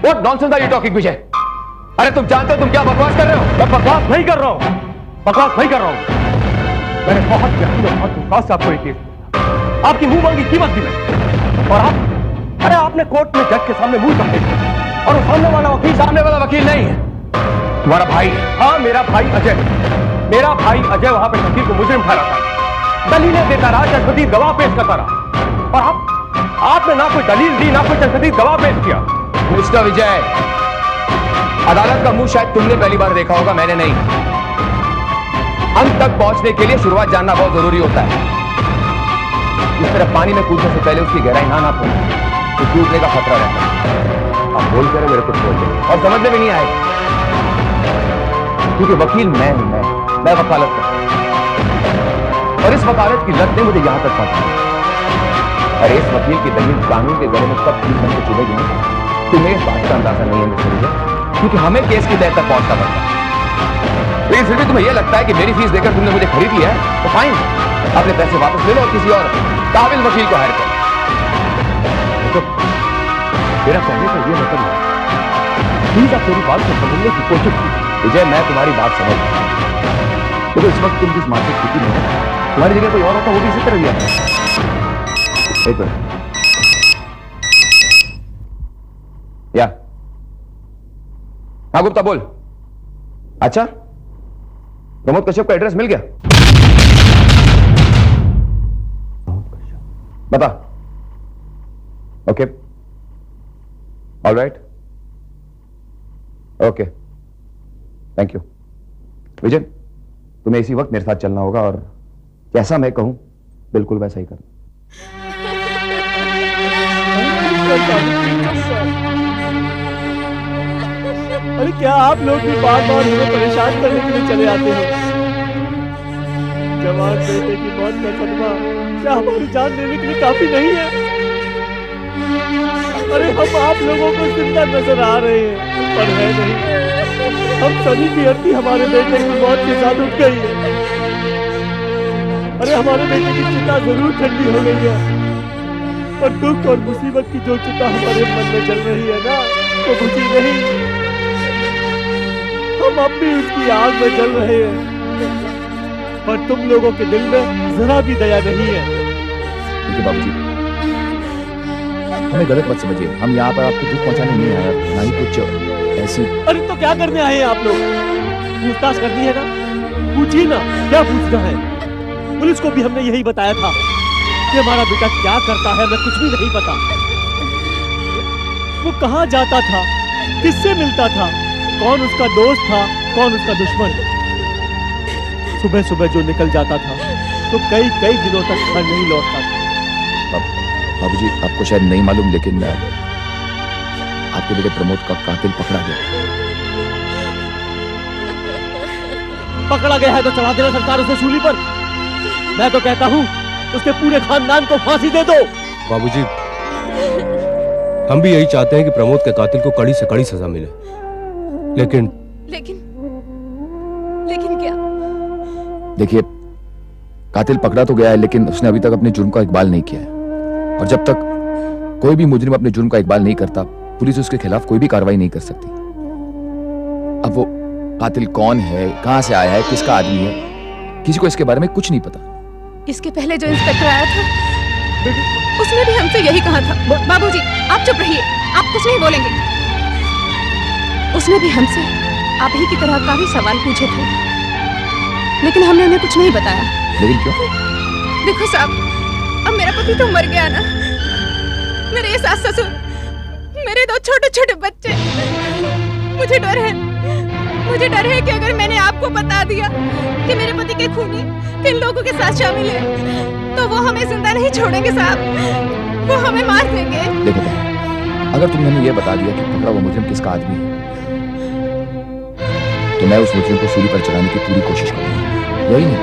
What nonsense are you talking, विजय? अरे तुम जानते हो तुम क्या बकवास कर रहे हो? मैं बकवास नहीं कर रहा हूं, बकवास नहीं कर रहा हूं। मैंने बहुत यकीन और बहुत विश्वास से आपको ये केस दिया, आपकी मुंह मांगी कीमत दी मैंने, और आप, अरे आपने कोर्ट में जज के सामने मुंह कर दिया, और सामने वाला वकील नहीं है, तुम्हारा भाई। हाँ, मेरा भाई अजय, मेरा भाई अजय वहां पे शकील को मुजरिम ठहरा था, दलीलें देता रहा, चश्मदीद गवाह पेश करता रहा, और आपने ना कोई दलील दी, ना कोई चश्मदीद गवाह पेश किया। मिस्टर विजय, अदालत का मुंह शायद तुमने पहली बार देखा होगा, मैंने नहीं। अंत तक पहुंचने के लिए शुरुआत जानना बहुत जरूरी होता है। इस तरह पानी में कूदने से पहले उसकी गहराई ना नापो तो डूबने का खतरा रहता है। आप बोल कर मेरे कुछ बोल देंगे और समझने में नहीं आएगा, क्योंकि वकील मैं वकालत करता, और इस वकालत की लत ने मुझे यहां तक पहुंचाया। और इस वकील की दलील कानून के गले में कब ठीक बन के चुभेगी नहीं, तुम्हें इस बात का अंदाजा नहीं है मिस्टर विजय, क्योंकि हमें केस की तह तक पहुंचना पड़ता है। लेकिन फिर भी तुम्हें यह लगता है कि मेरी फीस देकर तुमने मुझे खरीद लिया है, तो फाइन, अपने पैसे वापस ले लो और किसी और काबिल वकील को हायर करो। तो मेरा कहने का यह मतलब है, प्लीज आप मेरी बात को समझने की कोशिश कीजिए। विजय, मैं तुम्हारी बात समझ रहा हूं, तो इस वक्त तुम जिस मानसिक स्थिति में हो, तुम्हारी जगह कोई और होता वो भी इसी तरह लिया। एक मिनट, या हाँ गुप्ता बोल। अच्छा, प्रमोद कश्यप का एड्रेस मिल गया? बता। Okay, alright, okay, thank you. Vijay, तुम्हें इसी वक्त मेरे साथ चलना होगा और जैसा मैं कहूं बिल्कुल वैसा ही करना। अरे क्या आप लोग भी बार-बार हमें परेशान करने के लिए चले आते हैं? जवान बेटे की मौत का सदमा क्या हमारी जान लेने के लिए काफी नहीं है? अरे हम आप लोगों को जिंदा नजर आ रहे हैं, पर है नहीं। हम सभी की अर्थी हमारे बेटे की मौत के साथ उठ गई है। अरे हमारे बेटे की चिता जरूर ठंडी हो गई है, पर दुख और मुसीबत की जो चिता हमारे मन में जल रही है ना, वो बुझी नहीं। हम अब भी उसकी आग में जल रहे हैं, पर तुम लोगों के दिल में जरा भी दया नहीं है। देखिए बाबूजी, हमें गलत मत समझिए, हम यहाँ पर आपको दुख पहुँचाने नहीं आए, ना ही कुछ ऐसी। अरे तो क्या करने आए हैं आप लोग? पूछताछ करनी है ना, पूछिए ना, क्या पूछना है? पुलिस को भी हमने यही बताया था कि हमारा बेटा क्या करता है, हमें कुछ भी नहीं पता। वो कहाँ जाता था, किससे मिलता था, कौन उसका दोस्त था, कौन उसका दुश्मन। सुबह सुबह जो निकल जाता था तो कई कई दिनों तक घर नहीं लौटता था। बाबूजी, आपको शायद नहीं मालूम, लेकिन आपके बेटे प्रमोद का कातिल पकड़ा गया। पकड़ा गया है तो चढ़ा देना सरकार उसे सूली पर। मैं तो कहता हूँ उसके पूरे खानदान को फांसी दे दो। बाबूजी, हम भी यही चाहते हैं कि प्रमोद के कातिल को कड़ी से कड़ी सजा मिले, लेकिन क्या? देखिए, कातिल पकड़ा तो गया है, लेकिन उसने अभी तक अपने जुर्म का इकबाल नहीं किया है, और जब तक कोई भी मुजरिम अपने जुर्म का इकबाल नहीं करता, पुलिस उसके खिलाफ कोई भी कार्रवाई नहीं कर सकती। अब वो कातिल कौन है, कहां से आया है, किसका आदमी है, किसी को इसके बारे में कुछ नहीं पता। इसके पहले जो इंस्पेक्टर आया था उसने भी हमसे यही कहा था। बाबूजी आप चुप रहिए, आप कुछ नहीं बोलेंगे। उसने भी हमसे आप ही की तरह काफी सवाल पूछे थे, लेकिन हमने उन्हें कुछ नहीं बताया। लेकिन क्यों? देखो साहब, अब मेरा पति तो मर गया ना, मेरे ये सास ससुर, मेरे दो छोटे छोटे बच्चे, मुझे डर है कि अगर मैंने आपको बता दिया कि मेरे पति के खूनी किन लोगों के साथ शामिल है, तो वो हमें जिंदा नहीं छोड़ेंगे साहब, वो हमें मार देंगे। देखो, अगर तुमने हमें यह बता दिया कि पकड़ा वो मुजरिम किसका आदमी है, तो मैं उस मुजरिम को सूली पर चढ़ाने की पूरी कोशिश करूंगा। यही नहीं,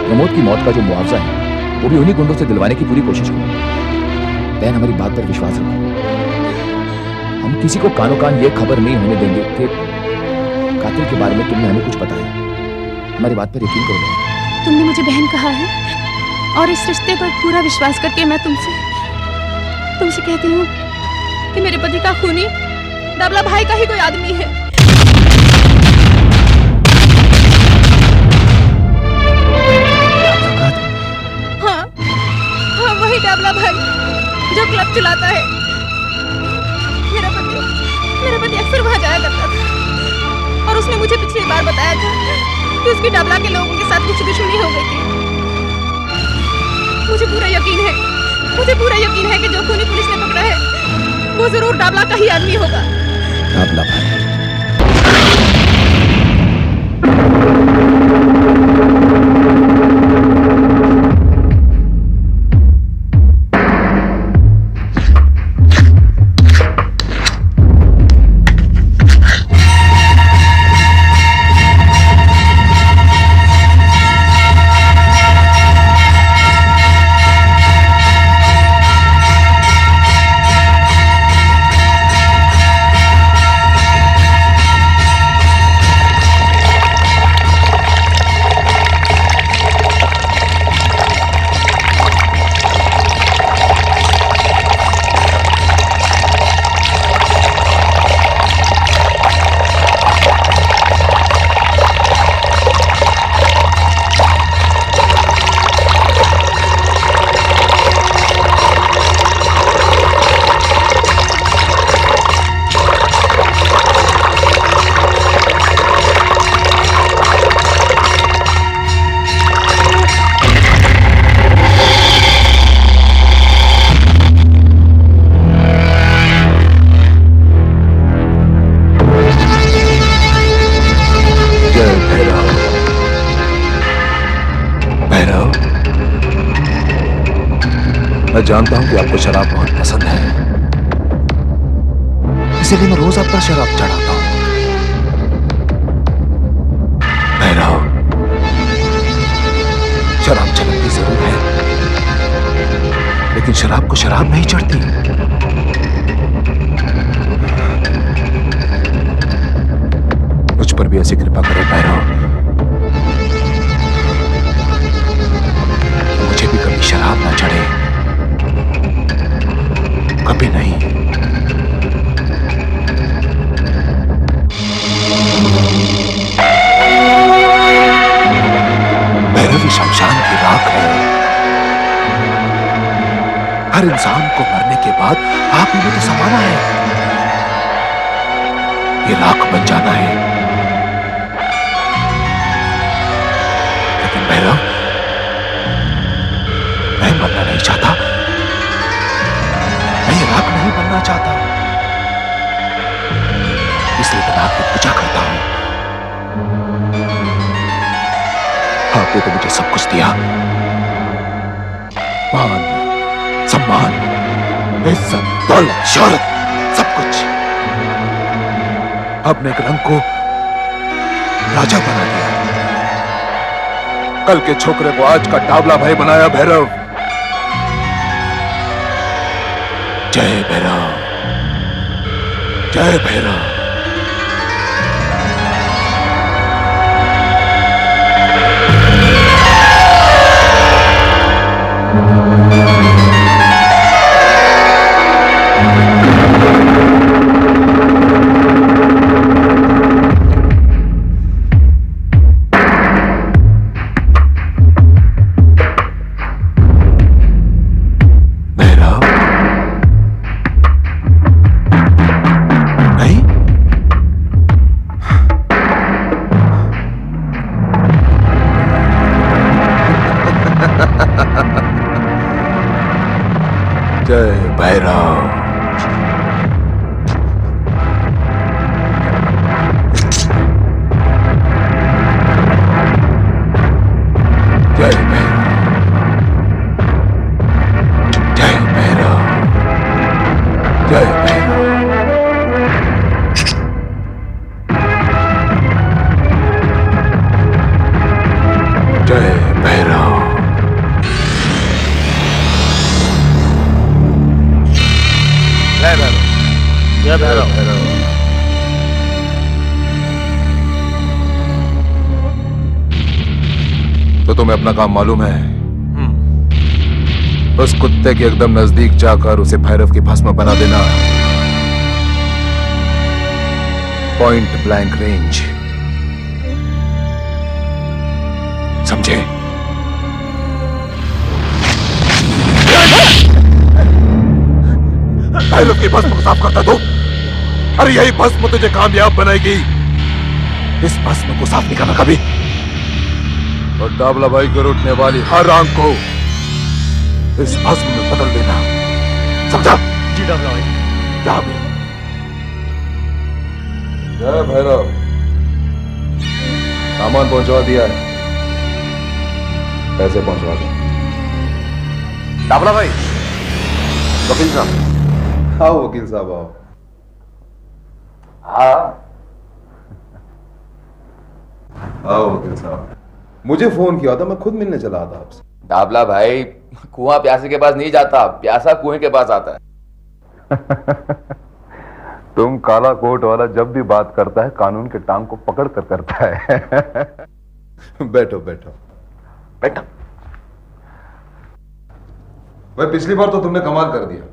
प्रमोद की मौत का जो मुआवजा है वो भी उन्हीं गुंडों से दिलवाने की पूरी कोशिश करूंगा। बहन, हमारी बात पर विश्वास रखो, हम किसी को कानो कान ये खबर नहीं होने देंगे कि कातिल के बारे में तुमने हमें कुछ बताया। हमारी बात पर यकीन करो। तुमने मुझे बहन कहा है और इस रिश्ते पर पूरा विश्वास करके मैं तुमसे कहती हूँ कि मेरे पति का खूनी डाबला भाई का ही कोई आदमी है। हाँ हाँ, वही डाबला भाई जो क्लब चलाता है। मेरा पति अक्सर वहां जाया करता था और उसने मुझे पिछली बार बताया था कि उसकी डाबला के लोगों के साथ कुछ दुश्मनी हो गई थी। मुझे पूरा यकीन है कि जो खूनी पुलिस ने पकड़ा है वो जरूर डाबला का ही आदमी होगा। डाबला भाई। मैं जानता हूं कि आपको शराब बहुत पसंद है, इसीलिए मैं रोज आपका शराब चढ़ाता हूं। भैरव, शराब चढ़ती जरूर है, लेकिन शराब को शराब नहीं चढ़ती। मुझ पर भी ऐसी कृपा करें भैरव, मुझे भी कभी शराब ना चढ़े, कभी नहीं। भैरवी शमशान की राख है। हर इंसान को मरने के बाद आग में तो समाना है, ये राख बन जाना है। लेकिन भैरव, मैं मरना नहीं चाहता, मैं राख नहीं बनना चाहता, इसलिए मैं आपकी पूजा करता हूं। आपने तो मुझे सब कुछ दिया, मान, सम्मान, इज्जत, दौलत, शोहरत, सब कुछ। आपने एक रंग को राजा बना दिया, कल के छोकरे को आज का डाबला भाई बनाया। भैरव, जय भैरव, जय भैरव। जय भैरव, जय भैरव, जय भैरव, जय भैरव, जय भैरव। जय भैरव। तो तुम्हें अपना काम मालूम है? उस कुत्ते के एकदम नजदीक जाकर उसे भैरव की भस्म बना देना। पॉइंट ब्लैंक रेंज, समझे? पायलट की भस्म को साफ करता दो। अरे यही भस्म तुझे कामयाब बनाएगी। इस भस्म को साफ नहीं करना कभी। और डाबला भाई को रूठने वाली हर आंख को इस भस्म में बदल देना, समझा? जी डाबला भाई। जा भी। जय भैरव। सामान पहुंचवा दिया है, पैसे पहुंचवा दो। डाबला भाई, वकील साहब। आओ वकील साहब आओ। हाँ, आओ वकील साहब, मुझे फोन किया था, मैं खुद मिलने चला था आपसे। डाबला भाई, कुआं प्यासे के पास नहीं जाता, प्यासा कुएं के पास आता है। तुम काला कोट वाला जब भी बात करता है कानून के टांग को पकड़ कर करता है। बैठो बैठो बेटा। भाई पिछली बार तो तुमने कमाल कर दिया,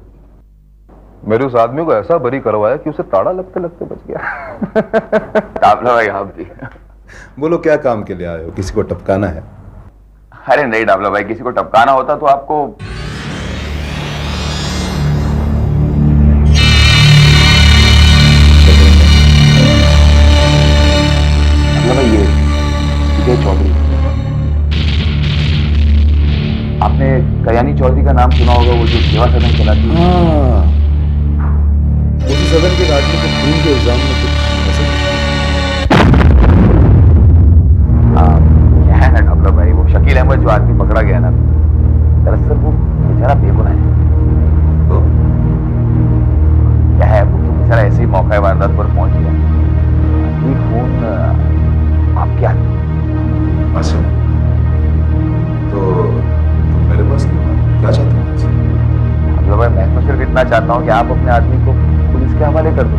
मेरे उस आदमी को ऐसा बरी करवाया कि उसे ताड़ा लगते लगते बच गया। डाबला भाई आप भी। बोलो क्या काम के लिए आए हो, किसी को टपकाना है? अरे नहीं डाबला भाई, किसी को टपकाना होता तो आपको ये विजय चौधरी, आपने कयानी चौधरी का नाम सुना होगा, वो जो सेवा सदन चलाती है। उसी सदन के आदमी को खून के इल्जाम में कुछ ऐसा? क्या है ना डाबला भाई, वो शकील अहमद जो आदमी पकड़ा गया ना, दरअसल वो बेचारा बेगुनाह है। तो क्या है, वो तो बेचारा ऐसे ही मौका वारदात पर पहुंच गया। ये खून आप क्या? अच्छा, तो तुम मेरे पास क्या चाहते हो? डाबला भाई, मैं तो सिर्फ इतना चाहता हूं कि आप अपने आदमी को पुलिस के हवाले कर दो।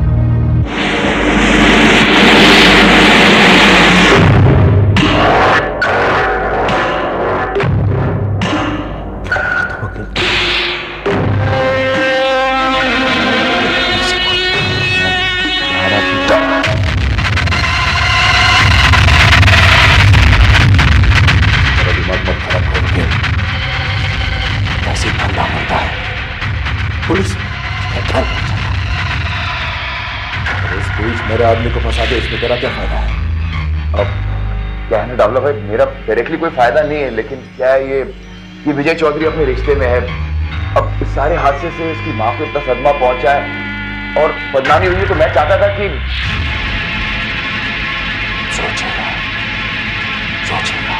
पुलिस इस बीच मेरे आदमी को फंसा दे, इसमें तेरा क्या फायदा है? अब क्या है ना डाबला भाई, मेरा डायरेक्टली कोई फायदा नहीं है, लेकिन क्या है ये विजय चौधरी अपने रिश्ते में है। अब इस सारे हादसे से इसकी मां को इतना सदमा पहुंचा है और बदनामी हुई है, तो मैं चाहता था कि सोचेगा सोचेगा।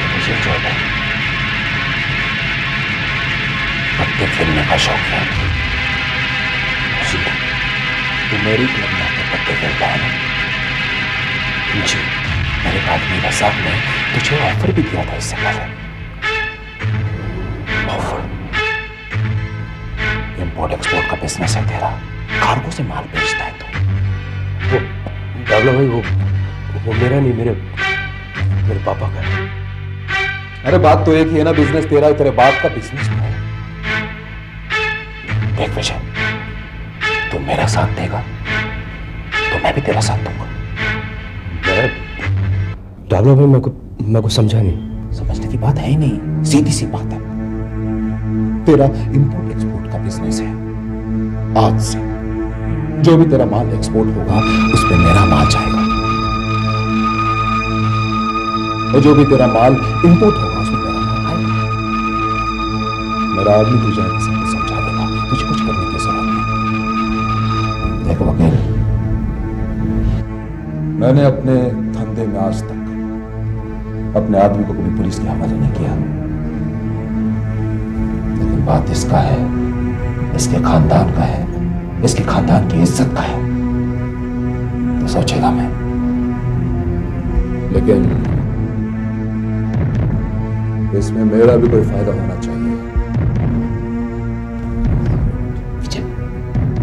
मुझे जो है पत्ते खेलने का शौक है। तू मेरी क्लब में आके पत्ते खेलता है ना? मुझे मेरे आदमी रज़ाक ने तुझे ऑफर भी दिया था इससे पहले। ऑफर? इंपोर्ट एक्सपोर्ट का बिजनेस है तेरा, कार्गो से माल बेचता है तू। वो डाबला भाई, वो मेरा नहीं, मेरे पापा का है। अरे बात तो एक ही है ना, बिजनेस तेरा तेरे बाप का बिजनेस है। देख विजय, तू मेरा साथ देगा तो मैं भी तेरा साथ दूंगा। डाबला भाई, मैं को समझा नहीं। समझने की बात है ही नहीं, सीधी सी बात है। तेरा इंपोर्ट एक्सपोर्ट का बिजनेस है। आज से जो भी तेरा माल एक्सपोर्ट होगा उस पे मेरा माल जाएगा, और जो भी तेरा माल इंपोर्ट होगा उसमें मेरा माल आएगा। मेरा आदमी तुझे सबको समझा देगा, तुझे कुछ करने की जरूरत नहीं। देखो वकील, मैंने अपने धंधे में आज तक अपने आदमी को कभी पुलिस के हवाले नहीं किया, लेकिन बात इसका है, इसके खानदान का है, इसके खानदान की इज्जत का है, तो सोचेगा मैं। लेकिन इसमें मेरा भी कोई फायदा होना चाहिए।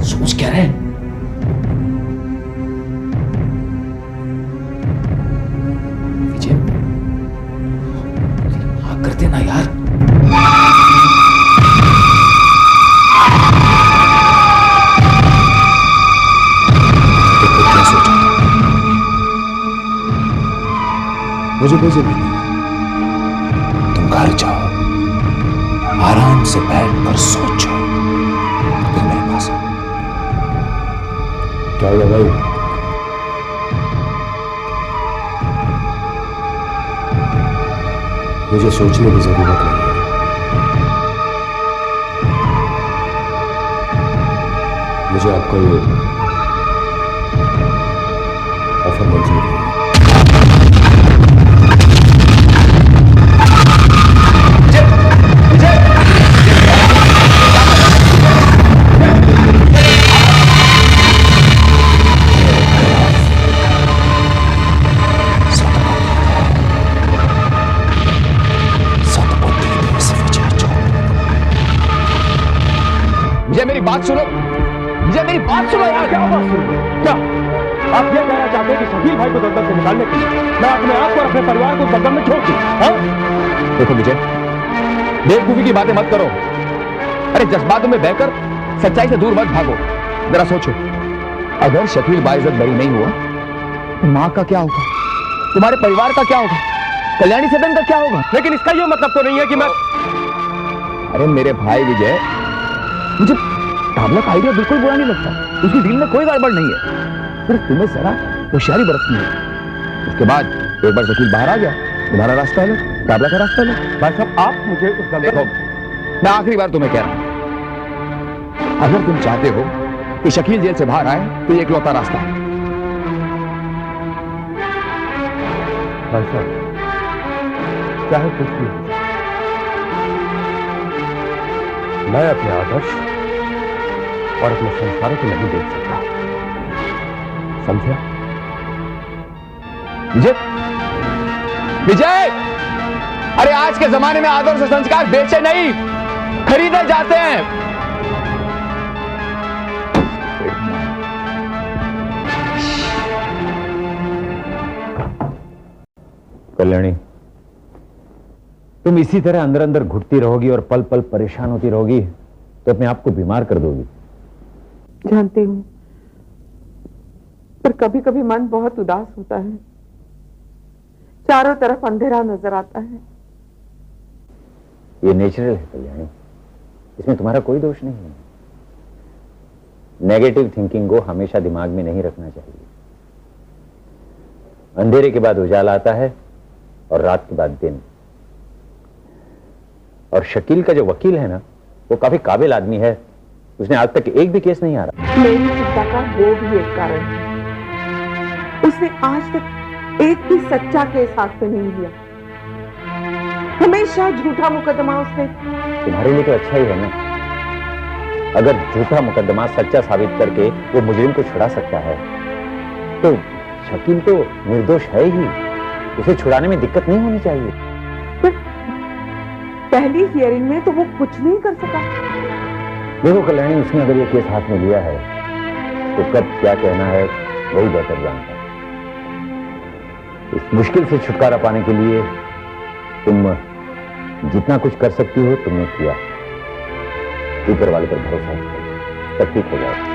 सोच क्या रहे? विजय, मुझे कोई जरूरत नहीं। तुम घर जाओ, आराम से बैठकर सोचो, फिर मेरे पास आओ। क्या हुआ भाई? मुझे सोचने की जरूरत नहीं है। मुझे आपका ये ऑफर मंजूर है। विजय मेरी बात सुनो, विजय मेरी बात सुनो यार। क्या बात सुनो? क्या आप ये कहना चाहते हैं कि शकील भाई को दलदल से निकालने के लिए मैं अपने आप को और अपने परिवार को दलदल में छोड़ दूं? देखो विजय, बेवकूफी की बातें मत करो। अरे जज्बातों में बहकर सच्चाई से दूर मत भागो। जरा सोचो, अगर शकील बाइज्जत बरी नहीं हुआ तो माँ का क्या होगा, तुम्हारे परिवार का क्या होगा, कल्याणी सदन का क्या होगा? लेकिन इसका ये मतलब तो नहीं है कि मैं... अरे मेरे भाई विजय, मुझे ताबला का आइडिया बिल्कुल बुरा नहीं लगता, उसकी डील में कोई गड़बड़ नहीं है, सिर्फ तुम्हें जरा होशियारी बरतनी है। उसके बाद एक बार शकील बाहर आ गया, तुम्हारा रास्ता लो, ताबला का रास्ता लो। भाई साहब, आप मुझे उस देखो, मैं आखिरी बार तुम्हें कह रहा हूं, अगर तुम चाहते हो कि शकील जेल से बाहर आए तो ये इकलौता रास्ता है। भाई साहब, चाहे कुछ भी हो, मैं अपने आदर्श और अपने संस्कारों को नहीं देख सकता, समझा? विजय, विजय, अरे आज के जमाने में आदर्श और संस्कार बेचे नहीं, खरीदे जाते हैं। कल्याणी, तुम इसी तरह अंदर अंदर घुटती रहोगी और पल पल परेशान होती रहोगी तो अपने आप को बीमार कर दोगी। जानती हूं, पर कभी कभी मन बहुत उदास होता है, चारों तरफ अंधेरा नजर आता है। ये नेचुरल है कल्याणी, इसमें तुम्हारा कोई दोष नहीं है। नेगेटिव थिंकिंग को हमेशा दिमाग में नहीं रखना चाहिए। अंधेरे के बाद उजाला आता है और रात के बाद दिन। और शकील का जो वकील है ना, वो काफी काबिल आदमी है, उसने आज तक एक भी केस नहीं हारा। मेरी चिंता का वो भी एक कारण है, उसने आज तक एक भी सच्चा केस हाथ में नहीं लिया, हमेशा झूठा मुकदमा उसने। तुम्हारे लिए तो अच्छा ही है ना, अगर झूठा मुकदमा सच्चा साबित करके वो मुजरिम को छुड़ा सकता है तो शकील तो निर्दोष है ही, उसे छुड़ाने में दिक्कत नहीं होनी चाहिए। पर पहली हियरिंग में तो वो कुछ नहीं कर सका। देखो कल्याणी, उसने अगर ये केस हाथ में लिया है तो कब क्या कहना है वही बेहतर जानता है। इस मुश्किल से छुटकारा पाने के लिए तुम जितना कुछ कर सकती हो तुमने किया। ऊपर वाले पर भरोसा करो, सब ठीक हो जाएगा।